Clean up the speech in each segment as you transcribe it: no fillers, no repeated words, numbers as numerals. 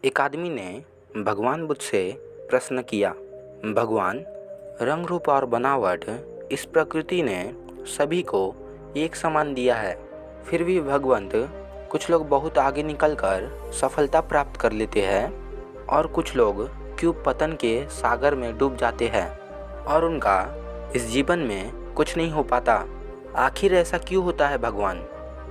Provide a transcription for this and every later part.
एक आदमी ने भगवान बुद्ध से प्रश्न किया, भगवान, रंग रूप और बनावट इस प्रकृति ने सभी को एक समान दिया है, फिर भी भगवंत कुछ लोग बहुत आगे निकलकर सफलता प्राप्त कर लेते हैं और कुछ लोग क्यों पतन के सागर में डूब जाते हैं और उनका इस जीवन में कुछ नहीं हो पाता। आखिर ऐसा क्यों होता है भगवान?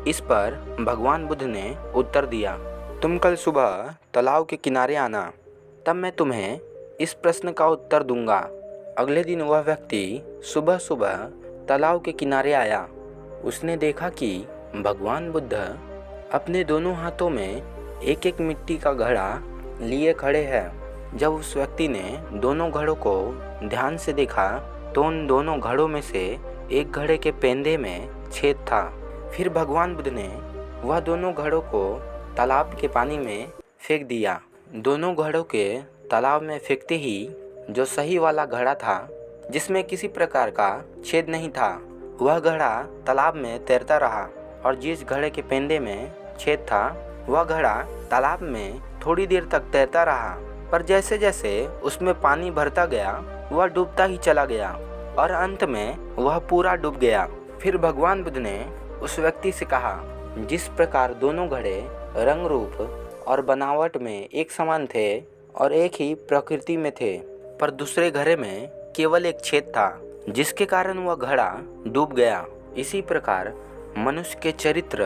इस पर भगवान बुद्ध ने उत्तर दिया, तुम कल सुबह तालाब के किनारे आना, तब मैं तुम्हें इस प्रश्न का उत्तर दूंगा। अगले दिन वह व्यक्ति सुबह सुबह तालाब के किनारे आया। उसने देखा कि भगवान बुद्ध अपने दोनों हाथों में एक एक मिट्टी का घड़ा लिए खड़े हैं। जब उस व्यक्ति ने दोनों घड़ों को ध्यान से देखा तो उन दोनों घड़ों में से एक घड़े के पेंदे में छेद था। फिर भगवान बुद्ध ने वह दोनों घड़ों को तालाब के पानी में फेंक दिया। दोनों घड़ों के तालाब में फेंकते ही जो सही वाला घड़ा था, जिसमें किसी प्रकार का छेद नहीं था, वह घड़ा तालाब में तैरता रहा और जिस घड़े के पेंदे में छेद था वह घड़ा तालाब में थोड़ी देर तक तैरता रहा, पर जैसे जैसे उसमें पानी भरता गया वह डूबता ही चला गया और अंत में वह पूरा डूब गया। फिर भगवान बुद्ध ने उस व्यक्ति से कहा, जिस प्रकार दोनों घड़े रंग रूप और बनावट में एक समान थे और एक ही प्रकृति में थे, पर दूसरे घड़े में केवल एक छेद था जिसके कारण वह घड़ा डूब गया, इसी प्रकार मनुष्य के चरित्र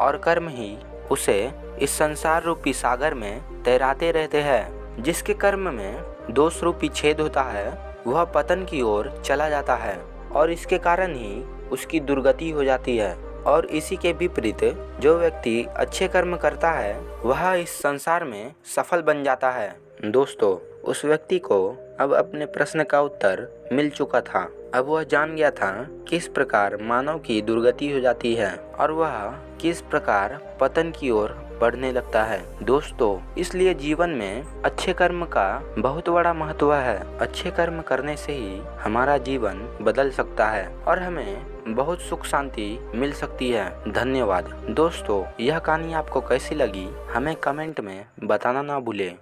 और कर्म ही उसे इस संसार रूपी सागर में तैराते रहते हैं। जिसके कर्म में दोष रूपी छेद होता है वह पतन की ओर चला जाता है और इसके कारण ही उसकी दुर्गति हो जाती है। और इसी के विपरीत जो व्यक्ति अच्छे कर्म करता है वह इस संसार में सफल बन जाता है। दोस्तों, उस व्यक्ति को अब अपने प्रश्न का उत्तर मिल चुका था। अब वह जान गया था किस प्रकार मानव की दुर्गति हो जाती है और वह किस प्रकार पतन की ओर बढ़ने लगता है। दोस्तों, इसलिए जीवन में अच्छे कर्म का बहुत बड़ा महत्व है। अच्छे कर्म करने से ही हमारा जीवन बदल सकता है और हमें बहुत सुख शांति मिल सकती है। धन्यवाद। दोस्तों, यह कहानी आपको कैसी लगी हमें कमेंट में बताना ना भूलें।